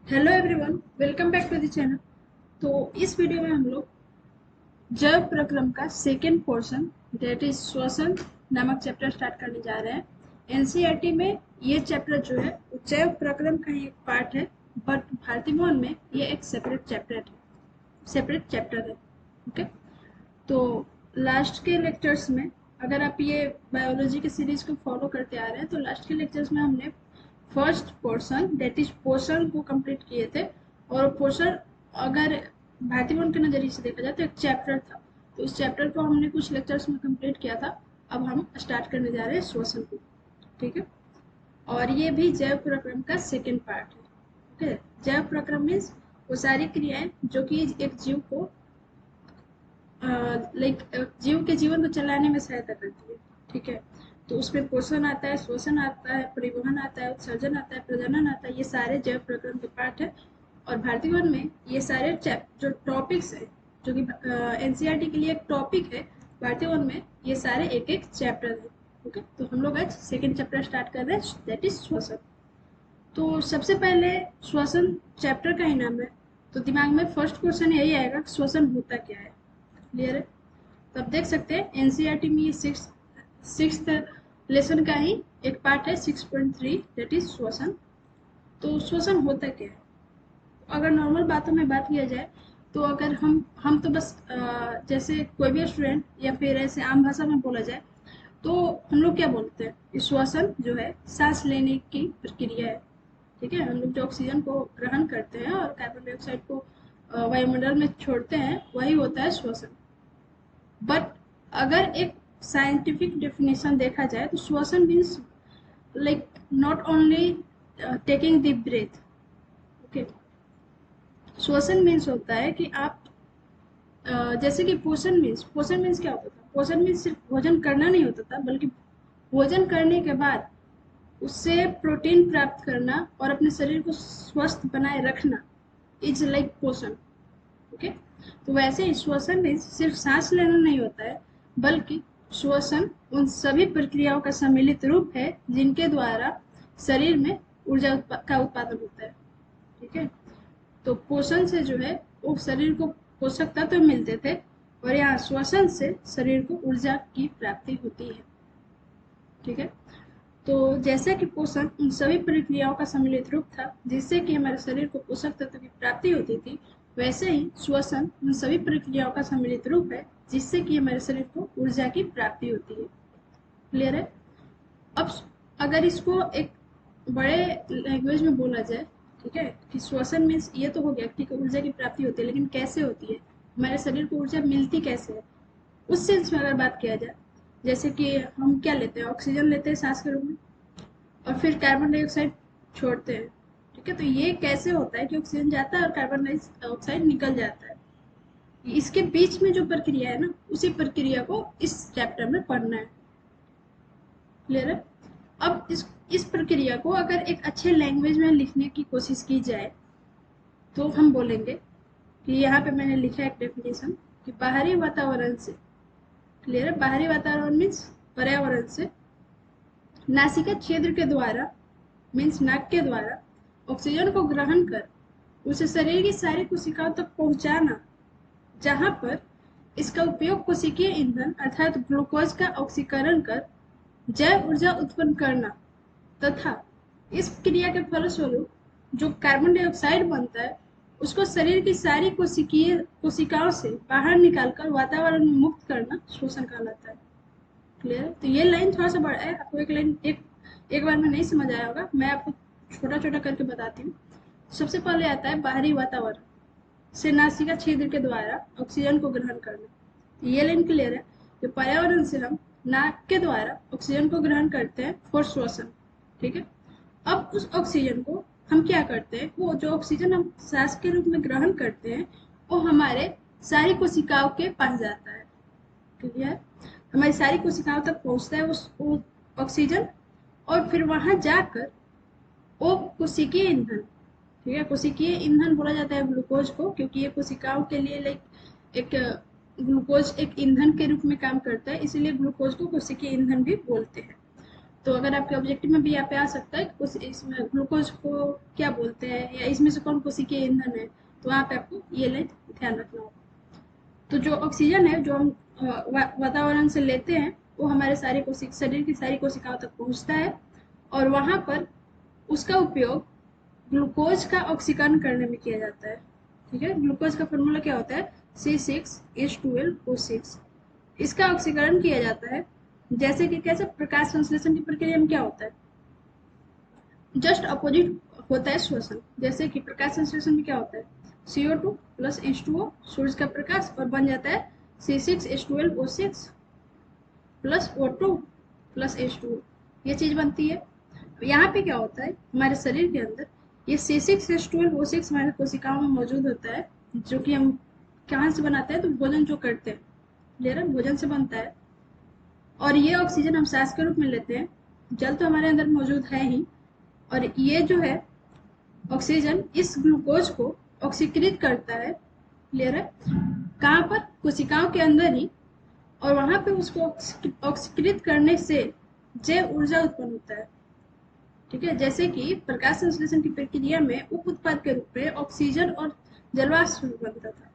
Hello everyone, welcome back to the channel. तो इस video में हम लोग जैव प्रक्रम का सेकेंड पोर्शन दैट इज श्वसन नामक चैप्टर स्टार्ट करने जा रहे हैं। एनसीईआरटी में ये चैप्टर जो है वो जैव प्रक्रम का ही एक पार्ट है, बट भारतीय भवन में ये एक सेपरेट चैप्टर है। ओके, तो लास्ट के लेक्चर्स में अगर आप ये बायोलॉजी के सीरीज को फॉलो करते आ रहे हैं तो लास्ट के लेक्चर्स में हमने फर्स्ट पोर्शन दैट इज पोषण को कंप्लीट किए थे। और पोषण अगर भारतीय वन के नजरिए से देखा जाए तो एक चैप्टर था, तो उस चैप्टर को हमने कुछ लेक्चर्स में कंप्लीट किया था। अब हम स्टार्ट करने जा रहे हैं श्वसन को। ठीक है, और ये भी जैव प्रक्रम का सेकेंड पार्ट है। ओके, जैव प्रक्रम मीन्स वो सारी क्रियाएं जो कि एक जीव को लाइक जीव के जीवन को चलाने में सहायता करती है। ठीक है, तो उसमें पोषण आता है, श्वसन आता है, परिवहन आता है, उत्सर्जन आता है, प्रजनन आता है, ये सारे जैव प्रक्रम के पार्ट है। और भारतीय वन में ये सारे जो टॉपिक्स है जो कि एनसीईआरटी के लिए एक टॉपिक है, भारतीय वन में ये सारे एक एक चैप्टर है। ओके, तो हम लोग आज सेकेंड चैप्टर स्टार्ट कर रहे हैं दैट इज श्वसन। तो सबसे पहले श्वसन चैप्टर का ही नाम है, तो दिमाग में फर्स्ट क्वेश्चन यही आएगा कि श्वसन होता क्या है। क्लियर है, तो आप देख सकते हैं एनसीईआरटी में ये सिक्स लेसन का ही एक पार्ट है 6.3 दैट इज श्वसन। तो श्वसन होता क्या है, अगर नॉर्मल बातों में बात किया जाए तो अगर हम तो बस जैसे कोई भी स्टूडेंट या फिर ऐसे आम भाषा में बोला जाए तो हम लोग क्या बोलते हैं कि श्वसन जो है सांस लेने की प्रक्रिया है। ठीक है, हम लोग जो ऑक्सीजन को ग्रहण करते हैं और कार्बन डाइऑक्साइड को वायुमंडल में छोड़ते हैं वही होता है श्वसन। बट अगर एक साइंटिफिक डेफिनेशन देखा जाए तो श्वसन means like not only taking the breath. Okay, श्वसन मीन्स होता है कि आप जैसे कि पोषण मीन्स क्या होता था, पोषण मीन्स सिर्फ भोजन करना नहीं होता था, बल्कि भोजन करने के बाद उससे प्रोटीन प्राप्त करना और अपने शरीर को स्वस्थ बनाए रखना इज लाइक पोषण। ओके, तो वैसे ही श्वसन में सिर्फ सांस लेना नहीं होता है, बल्कि श्वसन उन सभी प्रक्रियाओं का सम्मिलित रूप है जिनके द्वारा शरीर में ऊर्जा का उत्पादन होता है। ठीक है, तो पोषण से जो है वो शरीर को पोषक तत्व मिलते थे, और यहाँ श्वसन से शरीर को ऊर्जा की प्राप्ति होती है। ठीक है, तो जैसे कि पोषण उन सभी प्रक्रियाओं का सम्मिलित रूप था जिससे कि हमारे शरीर को पोषक तत्व की प्राप्ति होती थी, वैसे ही श्वसन उन सभी प्रक्रियाओं का सम्मिलित रूप है जिससे कि हमारे शरीर को ऊर्जा की प्राप्ति होती है। क्लियर है, अब अगर इसको एक बड़े लैंग्वेज में बोला जाए, ठीक है, कि श्वसन मीन्स ये तो हो गया कि ऊर्जा की प्राप्ति होती है, लेकिन कैसे होती है, हमारे शरीर को ऊर्जा मिलती कैसे है, उस सेंस में अगर बात किया जाए, जैसे कि हम क्या लेते हैं, ऑक्सीजन लेते हैं सांस के रूप में और फिर कार्बन डाइऑक्साइड छोड़ते हैं। ठीक है, तो ये कैसे होता है कि ऑक्सीजन जाता है और कार्बन डाइऑक्साइड निकल जाता है, इसके बीच में जो प्रक्रिया है ना, उसी प्रक्रिया को इस चैप्टर में पढ़ना है। क्लियर है, अब इस प्रक्रिया को अगर एक अच्छे लैंग्वेज में लिखने की कोशिश की जाए तो हम बोलेंगे कि यहाँ पे मैंने लिखा है एक डेफिनेशन कि बाहरी वातावरण से, क्लियर है, बाहरी वातावरण मीन्स पर्यावरण से नासिका छिद्र के द्वारा मीन्स नाक के द्वारा ऑक्सीजन को ग्रहण कर उसे शरीर की सारी कोशिकाओं तक पहुंचाना, जहां पर इसका उपयोग कोशिकीय ईंधन अर्थात ग्लूकोज का ऑक्सीकरण कर जैव ऊर्जा उत्पन्न करना, तथा इस क्रिया के फलस्वरूप जो कार्बन डाइऑक्साइड बनता है उसको शरीर की सारी कोशिकाओं से बाहर निकालकर वातावरण में मुक्त करना श्वसन कहलाता है। क्लियर है, तो ये लाइन थोड़ा सा बड़ा है, आपको एक लाइन एक बार में नहीं समझ आया होगा, मैं आपको छोटा छोटा करके बताती हूँ। सबसे पहले आता है बाहरी वातावरण से नासिका छिद्र के द्वारा ऑक्सीजन को ग्रहण करना, ये लाइन क्लियर है। जो पर्यावरण से हम नाक के द्वारा ऑक्सीजन को ग्रहण करते हैं फॉर श्वसन। ठीक है, अब उस ऑक्सीजन को हम क्या करते हैं, वो जो ऑक्सीजन हम सांस के रूप में ग्रहण करते हैं वो हमारे सारी कोशिकाओं के पास जाता है। क्लियर, हमारी सारी कोशिकाओं तक पहुंचता है वो ऑक्सीजन, और फिर वहां जाकर वो कोशिकीय ईंधन, ठीक है, कोशिकीय ईंधन बोला जाता है ग्लूकोज को, क्योंकि ये कोशिकाओं के लिए लाइक एक ग्लूकोज एक ईंधन के रूप में काम करता है, इसीलिए ग्लूकोज को कोशिकीय ईंधन भी बोलते हैं। तो अगर आपके ऑब्जेक्टिव में भी यहाँ पे आ सकता है कि इसमें ग्लूकोज को क्या बोलते हैं या इसमें से कौन कोशिकीय ईंधन है, तो वहाँ पे आपको ये लाइन ध्यान रखना होगा। तो जो ऑक्सीजन है जो हम वातावरण से लेते हैं वो हमारे शरीर की सारी कोशिकाओं तक पहुँचता है और वहाँ पर उसका उपयोग ग्लूकोज का ऑक्सीकरण करने में किया जाता है। ठीक है, ग्लूकोज का फॉर्मूला क्या होता है C6H12O6। इसका ऑक्सीकरण किया जाता है जैसे कि कैसे प्रकाश संश्लेषण की प्रक्रिया में क्या होता है, जस्ट अपोजिट होता है श्वसन। जैसे कि प्रकाश संश्लेषण में क्या होता है CO2 प्लस H2O, सूर्य का प्रकाश, और बन जाता है C6H12O6 plus O2 plus H2O, ये चीज बनती है। यहाँ पे क्या होता है हमारे शरीर के अंदर ये C6H12O6 हमारे कोशिकाओं में मौजूद होता है, जो कि हम कहाँ से बनाते हैं, तो भोजन जो करते हैं, क्लियर है, भोजन से बनता है। और ये ऑक्सीजन हम सांस के रूप में लेते हैं, जल तो हमारे अंदर मौजूद है ही, और ये जो है ऑक्सीजन इस ग्लूकोज को ऑक्सीकृत करता है, क्लियर है, कहाँ पर, कोशिकाओं के अंदर ही, और वहां पे उसको ऑक्सीकृत करने से जैव ऊर्जा उत्पन्न होता है। ठीक है, जैसे कि प्रकाश संश्लेषण की प्रक्रिया में उप उत्पाद के रूप में ऑक्सीजन और जलवाष्प बनता था,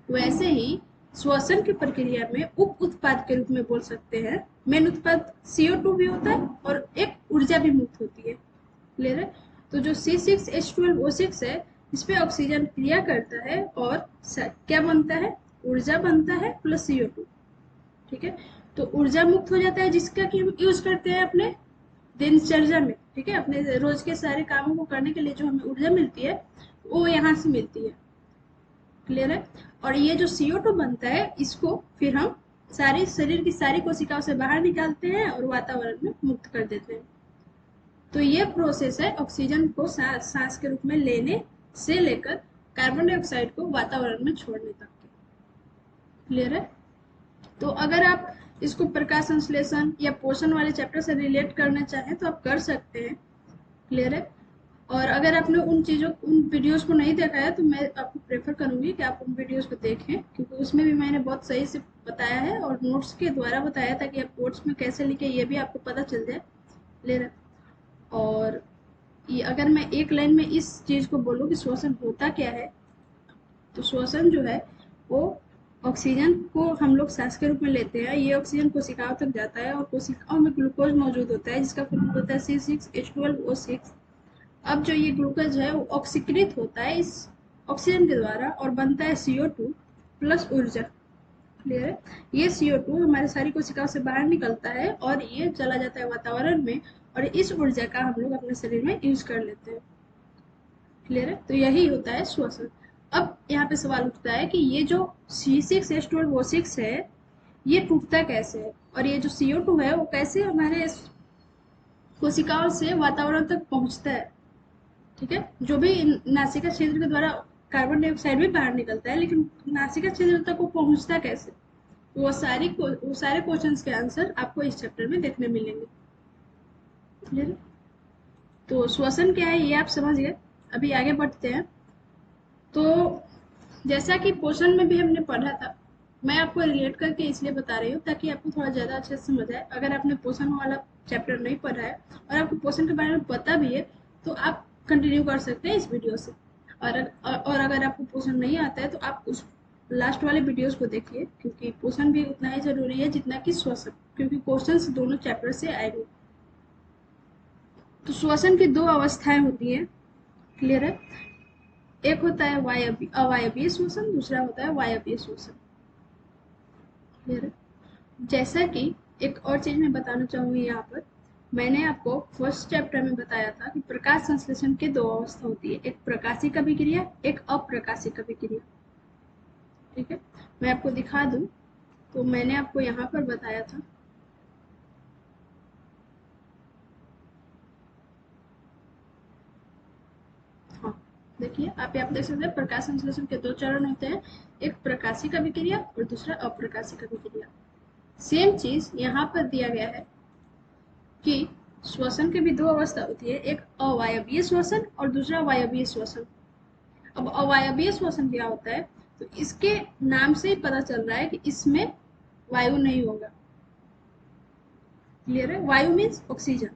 वैसे ही श्वसन की प्रक्रिया में उप उत्पाद के रूप में बोल सकते हैं। मेन उत्पाद CO2 भी होता है और एक ऊर्जा भी मुक्त होती है, क्लियर है। तो जो C6H12O6 है इस पे ऑक्सीजन क्रिया करता है और क्या बनता है, ऊर्जा बनता है प्लस CO2। ठीक है, तो ऊर्जा मुक्त हो जाता है जिसका कि हम यूज करते हैं अपने दिनचर्या में। ठीक है, अपने रोज के सारे कामों को करने के लिए जो हमें ऊर्जा मिलती है वो यहाँ से मिलती है, क्लियर है। और ये जो CO2 बनता है इसको फिर हम सारी शरीर की सारी कोशिकाओं से बाहर निकालते हैं और वातावरण में मुक्त कर देते हैं। तो ये प्रोसेस है ऑक्सीजन को सांस के रूप में लेने से लेकर कार्बन डाइऑक्साइड को वातावरण में छोड़ने तक, क्लियर है। तो अगर आप इसको प्रकाश संश्लेषण या पोषण वाले चैप्टर से रिलेट करना चाहें तो आप कर सकते हैं, क्लियर है। और अगर आपने उन वीडियोस को नहीं देखा है तो मैं आपको प्रेफर करूंगी कि आप उन वीडियोस को देखें, क्योंकि उसमें भी मैंने बहुत सही से बताया है और नोट्स के द्वारा बताया, ताकि आप नोट्स में कैसे लिखे ये भी आपको पता चल जाए, क्लियर है। और ये अगर मैं एक लाइन में इस चीज को बोलूँ कि श्वसन होता क्या है, तो श्वसन जो है वो ऑक्सीजन को हम लोग सांस के रूप में लेते हैं, ये ऑक्सीजन कोशिकाओं तक जाता है और कोशिकाओं में ग्लूकोज मौजूद होता है जिसका फॉर्मूला होता है C6H12O6। अब जो ये ग्लूकोज है वो ऑक्सीकृत होता है इस ऑक्सीजन के द्वारा और बनता है CO2 प्लस ऊर्जा, क्लियर है। ये CO2 हमारे सारी कोशिकाओं से बाहर निकलता है और ये चला जाता है वातावरण में, और इस ऊर्जा का हम लोग अपने शरीर में यूज कर लेते हैं, क्लियर है। तो यही होता है श्वसन। अब यहाँ पे सवाल उठता है कि ये जो C6H12O6 है ये टूटता कैसे है, और ये जो CO2 है वो कैसे हमारे कोशिकाओं से वातावरण तक पहुंचता है। ठीक है, जो भी नासिका क्षेत्र के द्वारा कार्बन डाइऑक्साइड भी बाहर निकलता है, लेकिन नासिका क्षेत्र तक वो पहुंचता कैसे, वो सारे क्वेश्चंस के आंसर आपको इस चैप्टर में देखने मिलेंगे, क्लियर है। तो श्वसन क्या है ये आप समझ गए। अभी आगे बढ़ते हैं। तो जैसा कि पोषण में भी हमने पढ़ा था, मैं आपको रिलेट करके इसलिए बता रही हूँ ताकि आपको थोड़ा ज़्यादा अच्छे से समझ आए। अगर आपने पोषण वाला चैप्टर नहीं पढ़ा है और आपको पोषण के बारे में पता भी है तो आप कंटिन्यू कर सकते हैं इस वीडियो से, और अगर आपको पोषण नहीं आता है तो आप उस लास्ट वाले वीडियोस को देखिए, क्योंकि पोषण भी उतना ही जरूरी है जितना कि श्वसन, क्योंकि क्वेश्चंस दोनों चैप्टर से आएंगे। तो श्वसन की दो अवस्थाएं होती हैं, क्लियर है। एक होता है अवायवीय श्वसन, दूसरा होता है वायवीय श्वसन, क्लियर है। जैसा कि एक और चीज मैं बताना चाहूंगी, यहाँ पर मैंने आपको फर्स्ट चैप्टर में बताया था कि प्रकाश संश्लेषण के दो अवस्था होती है, एक प्रकाशिक अभिक्रिया, एक अप्रकाशिक अभिक्रिया। ठीक है, मैं आपको दिखा दूं तो मैंने आपको यहाँ पर बताया था, हाँ देखिए आप यहाँ देख सकते हैं प्रकाश संश्लेषण के दो चरण होते हैं, एक प्रकाशिक अभिक्रिया और दूसरा अप्रकाशिक अभिक्रिया। सेम चीज यहाँ पर दिया गया है कि श्वसन के भी दो अवस्था होती है, एक अवायवीय श्वसन और दूसरा वायवीय श्वसन। अब अवायवीय श्वसन क्या होता है, तो इसके नाम से ही पता चल रहा है कि इसमें वायु नहीं होगा, क्लियर है। वायु मीन्स ऑक्सीजन,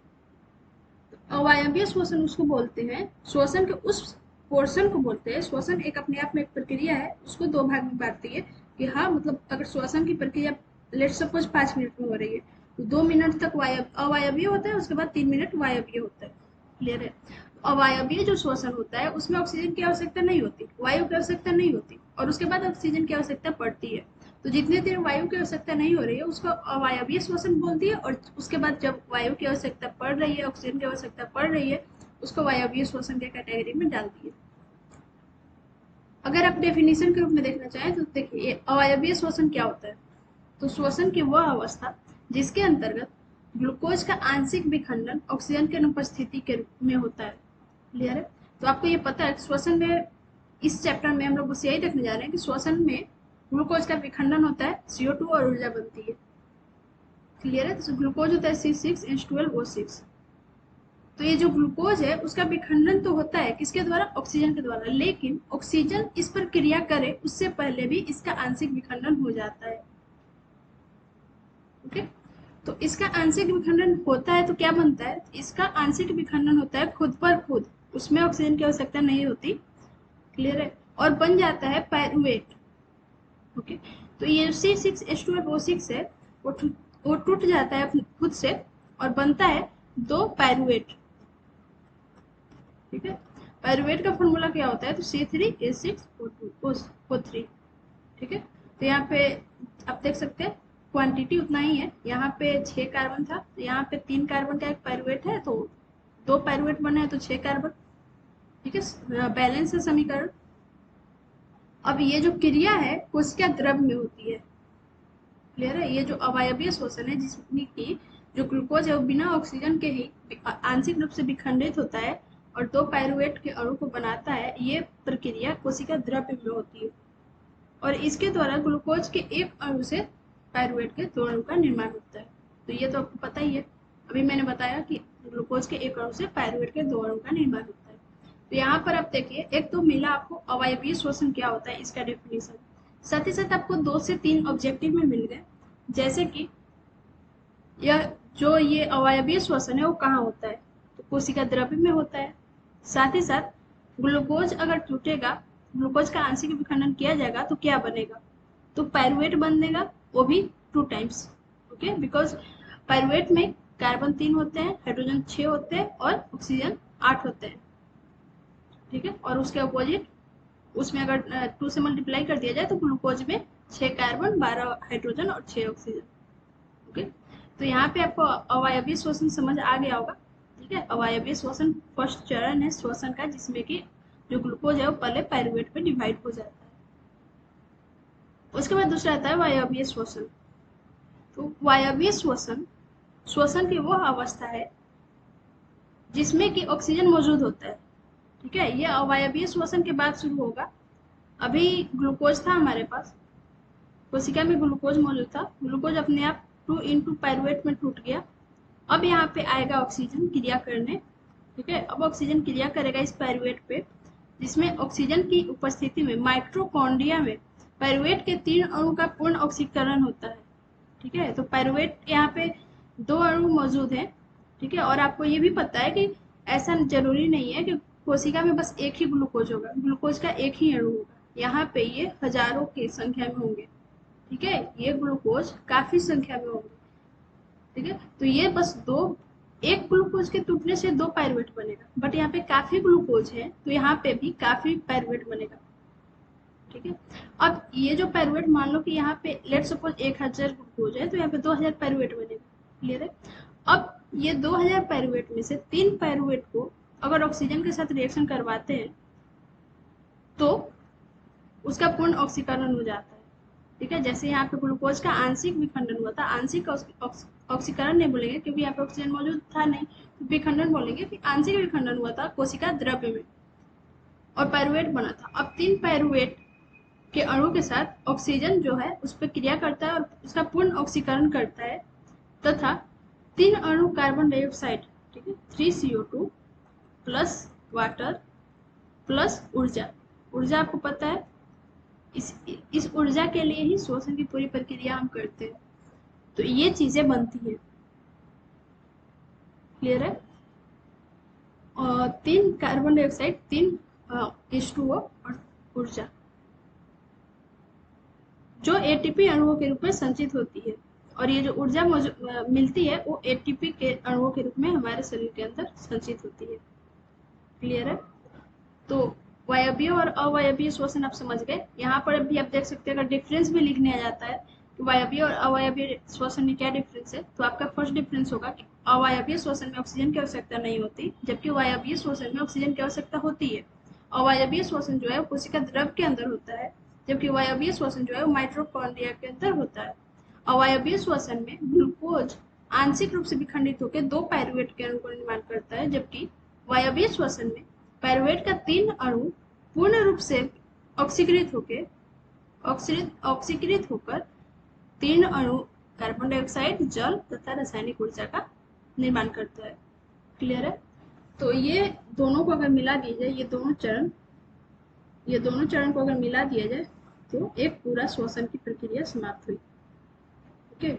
अवायवीय श्वसन उसको बोलते हैं, श्वसन के उस पोर्शन को बोलते हैं। श्वसन एक अपने आप में एक प्रक्रिया है, उसको दो भाग में बांटती है कि हाँ मतलब अगर श्वसन की प्रक्रिया लेट सपोज 5 मिनट में हो रही है तो 2 मिनट तक अवायवीय होता है, उसके बाद 3 मिनट वायवीय होता है। क्लियर है? अवायवीय जो श्वसन होता है उसमें ऑक्सीजन की आवश्यकता नहीं होती, वायु की आवश्यकता नहीं होती, और उसके बाद ऑक्सीजन की आवश्यकता पड़ती है। तो जितनी देर वायु की आवश्यकता नहीं हो रही है उसको अवायवीय श्वसन बोलती है, और उसके बाद जब वायु की आवश्यकता पड़ रही है, ऑक्सीजन की आवश्यकता पड़ रही है, उसको वायवीय श्वसन के कैटेगरी में डाल दिए। अगर आप डेफिनेशन के रूप में देखना चाहें तो देखिए अवायवीय श्वसन क्या होता है। तो श्वसन की वह अवस्था जिसके अंतर्गत ग्लूकोज का आंशिक विखंडन ऑक्सीजन की अनुपस्थिति के रूप में होता है। क्लियर है? तो आपको ये पता है श्वसन में, इस चैप्टर में हम लोग बस यही देखने जा रहे हैं कि श्वसन में ग्लूकोज का विखंडन होता है, CO2 और ऊर्जा बनती है। क्लियर है? तो ग्लूकोज होता है C6H12O6। तो ये जो ग्लूकोज है उसका विखंडन तो होता है किसके द्वारा? ऑक्सीजन के द्वारा, लेकिन ऑक्सीजन इस पर क्रिया करे उससे पहले भी इसका आंशिक विखंडन हो जाता है। ओके, तो इसका आंशिक विखंडन होता है तो क्या बनता है? इसका आंशिक विखंडन होता है खुद पर खुद, उसमें ऑक्सीजन की आवश्यकता नहीं होती। क्लियर है? और बन जाता है पायरुवेट। ओके, तो ये C6H12O6 है, वो टूट जाता है खुद से और बनता है 2 पायरुवेट। ठीक है? पायरुवेट का फॉर्मूला क्या होता है? तो C3H6O3। ठीक है? तो यहाँ पे आप देख सकते हैं क्वांटिटी उतना ही है, यहाँ पे 6 कार्बन था, तो यहाँ पे 3 कार्बन का एक पायरुवेट है, तो 2 पायरुवेट बने हैं तो 6 कार्बन। ठीक है? बैलेंस है समीकरण। अब ये जो क्रिया है कोशिका द्रव में होती है। क्लियर है? ये जो अवायवीय श्वसन है जिसमें कि जो ग्लूकोज है वो बिना ऑक्सीजन के ही आंशिक रूप से विखंडित होता है और 2 पायरुवेट के अणु को बनाता है, ये प्रक्रिया कोशिका द्रव में होती है, और इसके द्वारा ग्लूकोज के एक अणु से पायरुवेट के 2 अणु का निर्माण होता है। तो ये तो आपको पता ही है, अभी मैंने बताया कि ग्लूकोज के एक अणु से पायरुवेट के 2 अणु का निर्माण होता है। तो यहाँ पर आप देखिए, एक तो मिला आपको अवायवीय श्वसन क्या होता है, इसका डेफिनेशन, साथ ही साथ आपको 2 से 3 ऑब्जेक्टिव में मिल गए, जैसे कि यह जो ये अवायवीय श्वसन है वो कहाँ होता है? तो कोशिका द्रव्य में होता है। साथ ही साथ ग्लूकोज अगर टूटेगा, ग्लूकोज का आंशिक विखंडन किया जाएगा तो क्या बनेगा? तो पायरुवेट बनेगा, वो भी 2 टाइम्स। ओके, बिकॉज पायरुवेट में कार्बन 3 होते हैं, हाइड्रोजन 6 होते हैं और ऑक्सीजन 8 होते हैं। ठीक है? और उसके अपोजिट उसमें अगर 2 से मल्टीप्लाई कर दिया जाए तो ग्लूकोज में 6 कार्बन, 12 हाइड्रोजन और 6 ऑक्सीजन। ओके, तो यहाँ पे आपको अवायवीय श्वसन समझ आ गया होगा। ठीक है? अवायवीय श्वसन फर्स्ट चरण है श्वसन का, जिसमें कि जो ग्लूकोज है वो पहले पायरुवेट में डिवाइड हो जाता है। उसके बाद दूसरा आता है वायवीय श्वसन। तो वायवीय श्वसन, श्वसन की वह अवस्था है जिसमें कि ऑक्सीजन मौजूद होता है। ठीक है? यह अवायवीय श्वसन के बाद शुरू होगा। अभी ग्लूकोज था हमारे पास, कोशिका में ग्लूकोज मौजूद था, ग्लूकोज अपने आप 2 इंटू पायरुवेट में टूट गया। अब यहाँ पे आएगा ऑक्सीजन क्रिया करने। ठीक है? अब ऑक्सीजन क्रिया करेगा इस पायरुवेट पे, जिसमें ऑक्सीजन की उपस्थिति में माइटोकॉन्ड्रिया में पायरुवेट के 3 अणु का पूर्ण ऑक्सीकरण होता है। ठीक है? तो पायरुवेट यहाँ पे 2 अणु मौजूद हैं। ठीक है? और आपको ये भी पता है कि ऐसा जरूरी नहीं है कि कोशिका में बस एक ही ग्लूकोज होगा, ग्लूकोज का एक ही अणु होगा, यहाँ पे ये हजारों की संख्या में होंगे। ठीक है? ये ग्लूकोज काफी संख्या में होंगे। ठीक है? तो ये बस एक ग्लूकोज के टूटने से 2 पायरुवेट बनेगा, बट यहाँ पे काफी ग्लूकोज है तो यहाँ पे भी काफी पायरुवेट बनेगा। ठीक है? अब ये जो पायरुवेट, मान लो कि यहाँ पे लेट सपोज 1000 ग्लूकोज है तो यहाँ पे 2000 पायरुवेट बनेगा। क्लियर है? अब ये 2000 पायरुवेट में से 3 पायरुवेट को अगर ऑक्सीजन के साथ रिएक्शन करवाते हैं तो उसका पूर्ण ऑक्सीकरण हो जाता है। ठीक है? जैसे यहाँ पे ग्लूकोज का आंशिक विखंडन हुआ था, आंशिक ऑक्सीकरण नहीं बोलेंगे क्योंकि यहाँ पे ऑक्सीजन मौजूद था नहीं, तो विखंडन बोलेंगे कि आंशिक विखंडन हुआ था कोशिका द्रव्य में और पायरुवेट बना था। अब 3 पायरुवेट के अणु के साथ ऑक्सीजन जो है उस पर क्रिया करता है और उसका पूर्ण ऑक्सीकरण करता है, तथा 3 अणु कार्बन डाइऑक्साइड, ठीक है, 3CO2 प्लस वाटर प्लस ऊर्जा। ऊर्जा आपको पता है, इस ऊर्जा के लिए ही श्वसन की पूरी प्रक्रिया हम करते हैं, तो ये चीजें बनती हैं। क्लियर है? और 3 कार्बन डाइऑक्साइड, 3 H2O और ऊर्जा जो एटीपी अणुओं के रूप में संचित होती है। और ये जो ऊर्जा मिलती है वो एटीपी के अणुओं के रूप में हमारे शरीर के अंदर संचित होती है। क्लियर है? तो वायवीय और अवायवीय श्वसन आप समझ गए। यहाँ पर भी आप देख सकते हैं, अगर डिफरेंस भी लिखने आ जाता है कि वायवीय और अवायवीय श्वसन में क्या डिफरेंस है, तो आपका फर्स्ट डिफरेंस होगा कि अवायवीय श्वसन में ऑक्सीजन की आवश्यकता नहीं होती, जबकि वायवीय श्वसन में ऑक्सीजन की आवश्यकता होती है। अवायवीय श्वसन जो है वो कोशिका द्रव के अंदर होता है, जबकि वायवीय श्वसन जो है वो माइटोकॉन्ड्रिया के अंदर होता है। अवायवीय श्वसन में ग्लूकोज आंशिक रूप से विखंडित होकर 2 पायरुवेट के अणु का निर्माण करता है, जबकि वायवीय श्वसन में पायरुवेट का 3 अणु पूर्ण रूप से ऑक्सीकृत होकर 3 अणु कार्बन डाइऑक्साइड, जल तथा रासायनिक ऊर्जा का निर्माण करता है। क्लियर है? तो ये दोनों को अगर मिला दिया जाए, ये दोनों चरण को अगर मिला दिया जाए तो एक पूरा श्वसन की प्रक्रिया समाप्त हुई। ओके,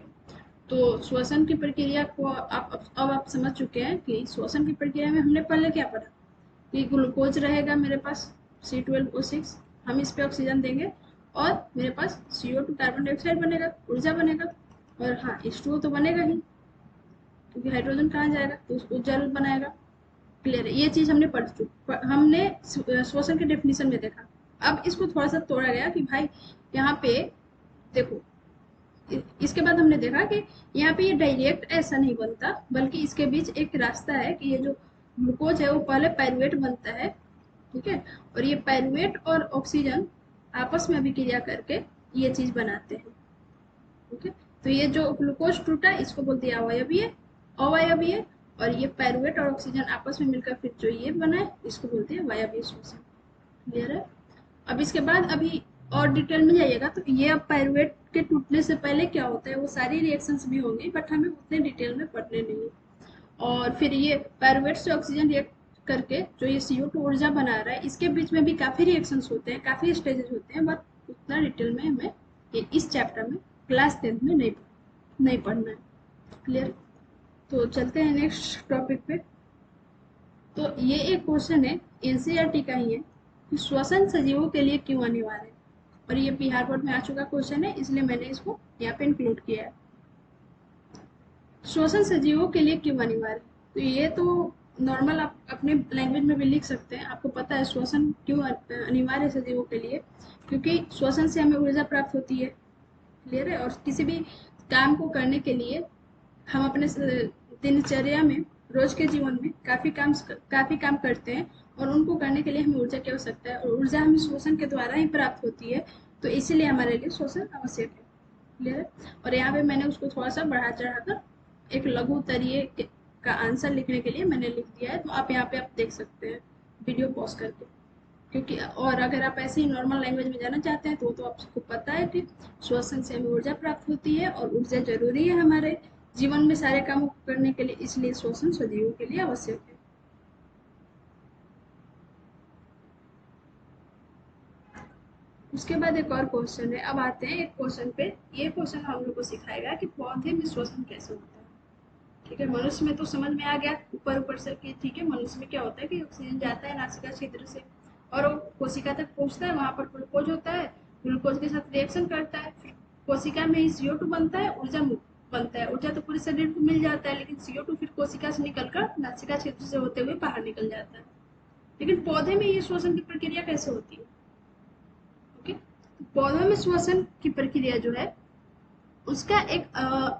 तो श्वसन की प्रक्रिया को अब आप समझ चुके हैं कि श्वसन की प्रक्रिया में हमने पहले क्या पढ़ा कि ग्लूकोज रहेगा मेरे पास C12O6, हम इस पे ऑक्सीजन देंगे और मेरे पास CO2 कार्बन डाइऑक्साइड बनेगा, ऊर्जा बनेगा, और हाँ H2O तो बनेगा ही क्योंकि हाइड्रोजन कहाँ जाएगा तो उसको जल बनाएगा। क्लियर है? ये चीज हमने श्वसन के डेफिनेशन में देखा। अब इसको थोड़ा सा तोड़ा गया कि भाई यहाँ पे देखो, इसके बाद हमने देखा कि यहाँ पे ये डायरेक्ट ऐसा नहीं बनता, बल्कि इसके बीच एक रास्ता है कि ये जो ग्लूकोज है वो पहले पायरुवेट बनता है, ठीक है, और ये पायरुवेट और ऑक्सीजन आपस में अभिक्रिया करके ये चीज बनाते हैं। ओके, तो ये जो ग्लूकोज टूटा इसको बोलते हैं अवायवीय, और ये पायरुवेट और ऑक्सीजन आपस में मिलकर फिर जो ये बना है इसको बोलते हैं वायवीय श्वसन। क्लियर है? अब इसके बाद अभी और डिटेल में जाइएगा तो ये अब पायरुवेट के टूटने से पहले क्या होता है वो सारी रिएक्शंस भी होंगी, बट हमें उतने डिटेल में पढ़ने नहीं है। और फिर ये पायरुवेट से ऑक्सीजन रिएक्ट करके जो ये CO2 ऊर्जा बना रहा है, इसके बीच में भी काफी रिएक्शंस होते हैं, काफी स्टेजेस होते हैं, बट उतना डिटेल में हमें इस चैप्टर में क्लास 10th में नहीं पढ़ना है। क्लियर? तो चलते हैं नेक्स्ट टॉपिक पे। तो ये एक क्वेश्चन है, NCERT का ही है कि श्वसन सजीवों के लिए क्यों अनिवार्य है, और ये बिहार बोर्ड में आ चुका क्वेश्चन है, इसलिए मैंने इसको यहाँ पे इंक्लूड किया है। श्वसन सजीवों के लिए क्यों अनिवार्य? तो ये तो नॉर्मल आप अपने लैंग्वेज में भी लिख सकते हैं। आपको पता है श्वसन क्यों अनिवार्य है सजीवों के लिए, क्योंकि श्वसन से हमें ऊर्जा प्राप्त होती है। क्लियर है? और किसी भी काम को करने के लिए हम अपने दिनचर्या में, रोज के जीवन में काफी काम करते हैं, और उनको करने के लिए हमें ऊर्जा की आवश्यकता है, और ऊर्जा हमें श्वसन के द्वारा ही प्राप्त होती है, तो इसीलिए हमारे लिए श्वसन आवश्यक है। क्लियर है? और यहाँ पे मैंने उसको थोड़ा सा बढ़ा चढ़ाकर एक लघु उत्तरीय का आंसर लिखने के लिए मैंने लिख दिया है, तो आप यहाँ पे आप देख सकते हैं वीडियो पॉज करके, क्योंकि और अगर आप ऐसे ही नॉर्मल लैंग्वेज में जाना चाहते हैं तो आपको पता है कि श्वसन से हमें ऊर्जा प्राप्त होती है, और ऊर्जा जरूरी है हमारे जीवन में सारे कामों को करने के लिए, इसलिए श्वसन सजीवों के लिए आवश्यक है। उसके बाद एक और क्वेश्चन है। अब आते हैं एक क्वेश्चन पे। ये क्वेश्चन हम लोग को सिखाएगा कि पौधे में श्वसन कैसे होता है। ठीक है, मनुष्य में तो समझ में आ गया ऊपर से कि ठीक है, मनुष्य में क्या होता है कि ऑक्सीजन जाता है नासिका क्षेत्र से और वो कोशिका तक पहुंचता है, वहां पर ग्लूकोज होता है, ग्लूकोज के साथ रिएक्शन करता है, फिर कोशिका में ही CO2 बनता है, ऊर्जा बनता है। ऊर्जा तो पूरे शरीर को मिल जाता है, लेकिन CO2 फिर कोशिका से निकलकर नासिका क्षेत्र से होते हुए बाहर निकल जाता है। लेकिन पौधे में ये श्वसन की प्रक्रिया कैसे होती है? ओके, पौधों में श्वसन की प्रक्रिया जो है उसका एक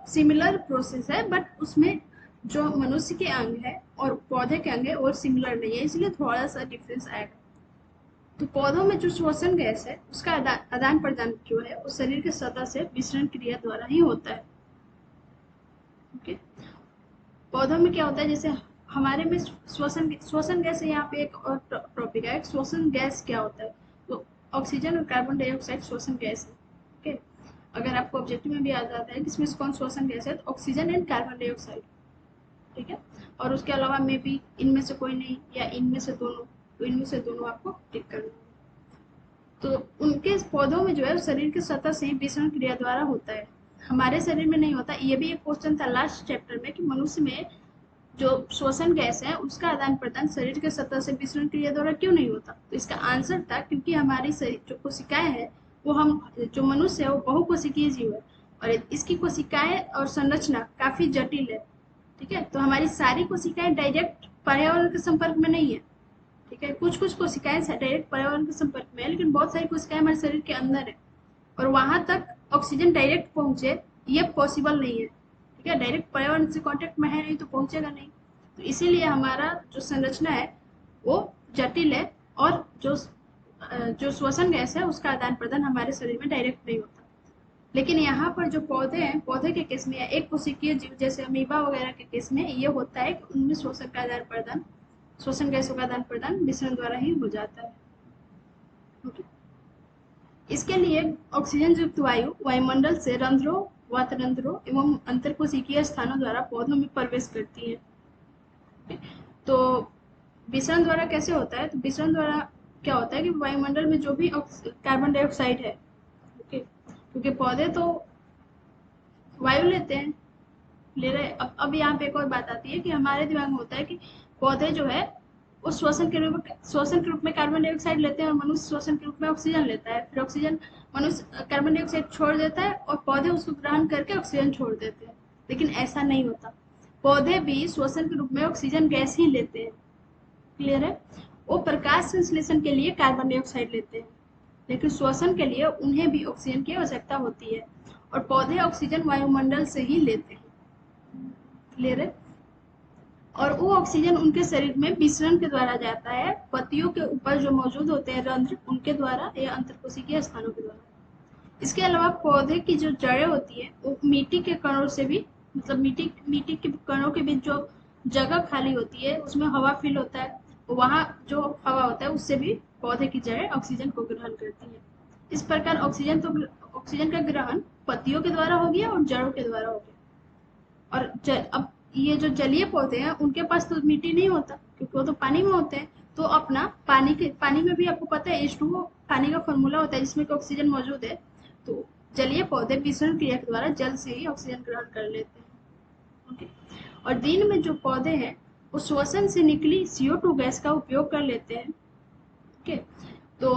सिमिलर प्रोसेस है, बट उसमें जो मनुष्य के अंग है और पौधे के अंग है वो सिमिलर नहीं है, इसलिए थोड़ा सा डिफरेंस आएगा। तो पौधों में जो श्वसन गैस है उसका आदान प्रदान जो है वो शरीर के सतह से विसरण क्रिया द्वारा ही होता है। ओके, पौधों में क्या होता है, जैसे हमारे में श्वसन गैस है। यहाँ पे एक और टॉपिक है, श्वसन गैस क्या होता है, तो ऑक्सीजन और कार्बन डाइऑक्साइड श्वसन गैस है। ओके, अगर आपको ऑब्जेक्टिव में भी आ जाता है कि इसमें कौन श्वसन गैस है, तो ऑक्सीजन एंड कार्बन डाइऑक्साइड। ठीक है, और उसके अलावा मे भी इनमें से कोई नहीं या इनमें से दोनों, तो इनमें से दोनों आपको टिक करना है। तो उनके पौधों में जो है शरीर के सतह से विसरण क्रिया द्वारा होता है, हमारे शरीर में नहीं होता। ये भी एक क्वेश्चन था लास्ट चैप्टर में कि मनुष्य में जो श्वसन गैस है उसका आदान प्रदान शरीर के सतह से विसरण क्रिया द्वारा क्यों नहीं होता? तो इसका आंसर था क्योंकि हमारी जो कोशिकाएं हैं वो जो मनुष्य है वो बहुकोशिकीय जीव है और इसकी कोशिकाएं और संरचना काफी जटिल है। ठीक है, तो हमारी सारी कोशिकाएं डायरेक्ट पर्यावरण के संपर्क में नहीं है। ठीक है, कुछ कुछ कोशिकाएं डायरेक्ट पर्यावरण के संपर्क में है, लेकिन बहुत सारी कोशिकाएं हमारे शरीर के अंदर है और वहां तक ऑक्सीजन डायरेक्ट पहुंचे ये पॉसिबल नहीं है। ठीक है, डायरेक्ट पर्यावरण से कांटेक्ट में है नहीं तो पहुंचेगा नहीं। तो इसीलिए हमारा जो संरचना है वो जटिल है और जो श्वसन गैस है उसका आदान प्रदान हमारे शरीर में डायरेक्ट नहीं होता। लेकिन यहाँ पर जो पौधे हैं, पौधे के केस में या एक कोशिकीय जीव जैसे अमीबा वगैरह के केस में ये होता है कि उनमें श्वसन का आदान प्रदान, श्वसन गैसों का आदान प्रदान विसरण द्वारा ही हो जाता है। ओके, इसके लिए ऑक्सीजन युक्त वायु वायुमंडल से रंध्रों, वातरंध्रों एवं अंतरकोशिकीय स्थानों द्वारा पौधों में प्रवेश करती है। तो विसरण द्वारा कैसे होता है? तो विसरण द्वारा क्या होता है कि वायुमंडल में जो भी कार्बन डाइऑक्साइड है, ओके, क्योंकि पौधे तो वायु लेते हैं, ले रहे। अब यहाँ पे एक और बात आती है कि हमारे दिमाग में होता है कि पौधे जो है वो श्वसन के रूप में कार्बन डाइऑक्साइड लेते हैं और मनुष्य श्वसन के रूप में ऑक्सीजन लेता है। फिर ऑक्सीजन मनुष्य कार्बन डाइऑक्साइड छोड़ देता है और पौधे उसको ग्रहण करके ऑक्सीजन छोड़ देते हैं, लेकिन ऐसा नहीं होता। पौधे भी श्वसन के रूप में ऑक्सीजन गैस ही लेते हैं। क्लियर है? वो प्रकाश संश्लेषण के लिए कार्बन डाइऑक्साइड लेते हैं, लेकिन श्वसन के लिए उन्हें भी ऑक्सीजन की आवश्यकता होती है और पौधे ऑक्सीजन वायुमंडल से ही लेते हैं। क्लियर है? और वो ऑक्सीजन उनके शरीर में विसरण के द्वारा जाता है, पत्तियों के ऊपर जो मौजूद होते हैं रंध्र उनके द्वारा या अंतरकोशिकीय स्थानों के द्वारा। इसके अलावा पौधे की जो जड़ें होती है वो मिट्टी के कणों से भी, मतलब मिट्टी के कणों के बीच जो जगह खाली होती है उसमें हवा फिल होता है, वहाँ जो हवा होता है उससे भी पौधे की जड़ें ऑक्सीजन को ग्रहण करती है। इस प्रकार ऑक्सीजन का ग्रहण पत्तियों के द्वारा हो गया और जड़ों के द्वारा हो गया। और अब ये जो जलीय पौधे हैं उनके पास तो मिट्टी नहीं होता क्योंकि वो तो पानी में होते हैं, तो अपना पानी में भी आपको पता है H2O पानी का फॉर्मूला होता है जिसमें ऑक्सीजन मौजूद है। तो जलीय पौधे विसरण क्रिया के द्वारा जल से ही ऑक्सीजन ग्रहण कर लेते हैं। ओके, और दिन में जो पौधे हैं वो श्वसन से निकली CO2 गैस का उपयोग कर लेते हैं। ओके, तो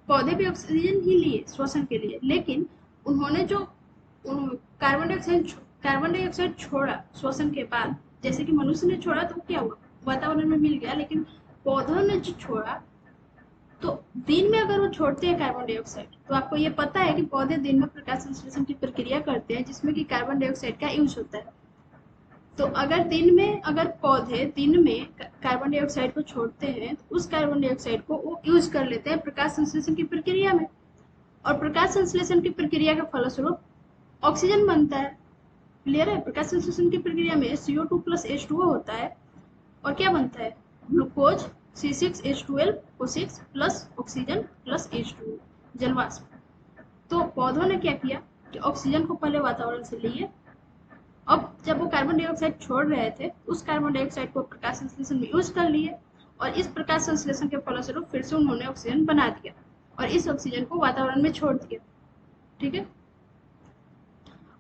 पौधे भी ऑक्सीजन ही लिए श्वसन के लिए, लेकिन उन्होंने जो कार्बन डाइऑक्साइड छोड़ा श्वसन के बाद, जैसे कि मनुष्य ने छोड़ा तो क्या हुआ, वातावरण में मिल गया, लेकिन पौधों ने जो छोड़ा तो दिन में अगर वो छोड़ते हैं कार्बन डाइऑक्साइड, तो आपको ये पता है कि पौधे दिन में प्रकाश संश्लेषण की प्रक्रिया करते हैं जिसमें कि कार्बन डाइऑक्साइड का यूज होता है। तो अगर पौधे दिन में कार्बन डाइऑक्साइड को छोड़ते हैं तो उस कार्बन डाइऑक्साइड को वो यूज कर लेते हैं प्रकाश संश्लेषण की प्रक्रिया में, और प्रकाश संश्लेषण की प्रक्रिया के फलस्वरूप ऑक्सीजन बनता है। क्लियर है? प्रकाश संश्लेषण की प्रक्रिया में CO2 प्लस H2O होता है और क्या बनता है, glucose C6H12O6 plus oxygen plus H2O, जलवाष्प। तो पौधों ने क्या किया कि ऑक्सीजन को पहले वातावरण से लिए, अब जब वो कार्बन डाइऑक्साइड छोड़ रहे थे उस कार्बन डाइऑक्साइड को प्रकाश संश्लेषण में यूज कर लिए और इस प्रकाश संश्लेषण के फलस्वरूप फिर से उन्होंने ऑक्सीजन बना दिया और इस ऑक्सीजन को वातावरण में छोड़ दिया। ठीक है,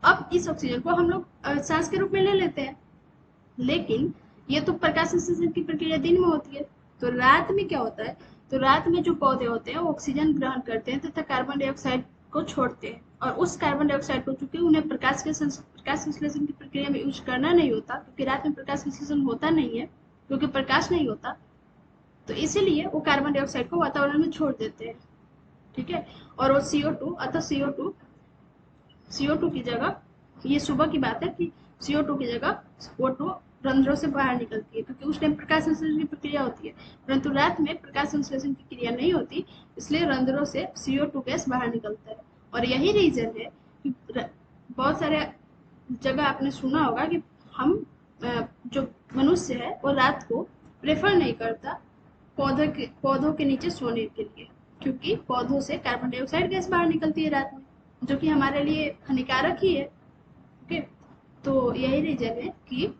अब इस ऑक्सीजन को हम लोग सांस के रूप में ले लेते हैं, लेकिन ये तो प्रकाश संश्लेषण की प्रक्रिया दिन में होती है। तो रात में क्या होता है, तो रात में जो पौधे होते हैं वो ऑक्सीजन ग्रहण करते हैं तथा कार्बन डाइऑक्साइड को छोड़ते हैं, और उस कार्बन डाइऑक्साइड को चूंकि उन्हें प्रकाश संश्लेषण की प्रक्रिया में यूज करना नहीं होता, क्योंकि रात में प्रकाश संश्लेषण होता नहीं है क्योंकि प्रकाश नहीं होता, तो इसीलिए वो कार्बन डाइऑक्साइड को वातावरण में छोड़ देते हैं। ठीक है, और वो CO2 की जगह, ये सुबह की बात है कि CO2 की जगह O2 रंध्रों से बाहर निकलती है क्योंकि उस टाइम प्रकाश संश्लेषण की प्रक्रिया होती है, परंतु रात में प्रकाश संश्लेषण की क्रिया नहीं होती, इसलिए रंध्रों से CO2 गैस बाहर निकलता है। और यही रीजन है कि बहुत सारे जगह आपने सुना होगा कि हम जो मनुष्य है वो रात को प्रेफर नहीं करता पौधों के नीचे सोने के लिए, क्योंकि पौधों से कार्बन डाइऑक्साइड गैस बाहर निकलती है रात में, जो कि हमारे लिए हानिकारक ही है। ओके, तो यही रीजन है कि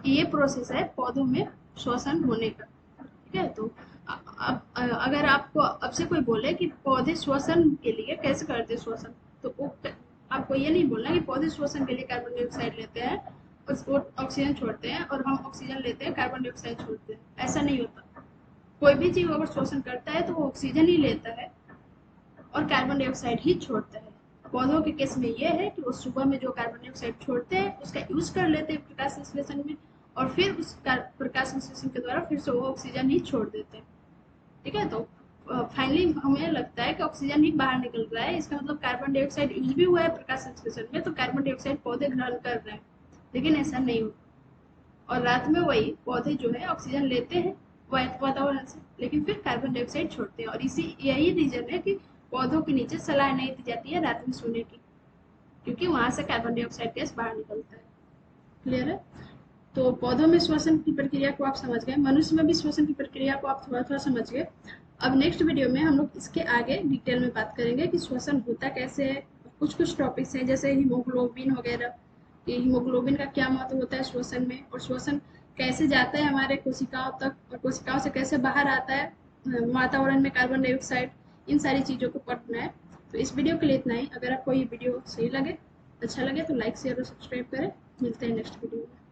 ये प्रोसेस है पौधों में श्वसन होने का। ठीक है, तो अब अगर आपको अब से कोई बोले कि पौधे श्वसन के लिए कैसे करते हैं श्वसन, तो आपको ये नहीं बोलना कि पौधे श्वसन के लिए कार्बन डाइऑक्साइड लेते हैं वो ऑक्सीजन छोड़ते हैं और हम ऑक्सीजन लेते हैं, कार्बन डाइऑक्साइड छोड़ते हैं। ऐसा नहीं होता। कोई भी जीव अगर श्वसन करता है तो वो ऑक्सीजन ही लेता है और कार्बन डाइऑक्साइड ही छोड़ता है। पौधों के केस में ये है कि वो सुबह में जो कार्बन डाइऑक्साइड छोड़ते हैं उसका यूज कर लेते हैं प्रकाश संश्लेषण में, और फिर उस प्रकाश संश्लेषण के द्वारा फिर से वो ऑक्सीजन ही छोड़ देते हैं। ठीक है, तो फाइनली हमें लगता है कि ऑक्सीजन ही बाहर निकल रहा है, इसका मतलब कार्बन डाइऑक्साइड यूज भी हुआ है प्रकाश संश्लेषण में, तो कार्बन डाइऑक्साइड पौधे ग्रहण कर रहे हैं। लेकिन ऐसा नहीं होता, और रात में वही पौधे जो है ऑक्सीजन लेते हैं वातावरण से, लेकिन फिर कार्बन डाइऑक्साइड छोड़ते हैं। और यही रीजन है कि पौधों के नीचे सलाह नहीं दी जाती है रात में सोने की, क्योंकि वहां से कार्बन डाइऑक्साइड गैस बाहर निकलता है। क्लियर है? तो पौधों में श्वसन की प्रक्रिया को आप समझ गए, मनुष्य में भी श्वसन की प्रक्रिया को आप थोड़ा थोड़ा समझ गए। अब नेक्स्ट वीडियो में हम लोग इसके आगे डिटेल में बात करेंगे कि श्वसन होता कैसे है। कुछ कुछ टॉपिक्स हैं जैसे हीमोग्लोबिन वगैरह, कि हीमोग्लोबिन का क्या महत्व होता है श्वसन में, और श्वसन कैसे जाता है हमारे कोशिकाओं तक, और कोशिकाओं से कैसे बाहर आता है वातावरण में कार्बन डाइऑक्साइड, इन सारी चीज़ों को पढ़ना है। तो इस वीडियो के लिए इतना ही। अगर आपको ये वीडियो सही लगे, अच्छा लगे, तो लाइक शेयर और सब्सक्राइब करें। मिलते हैं नेक्स्ट वीडियो में।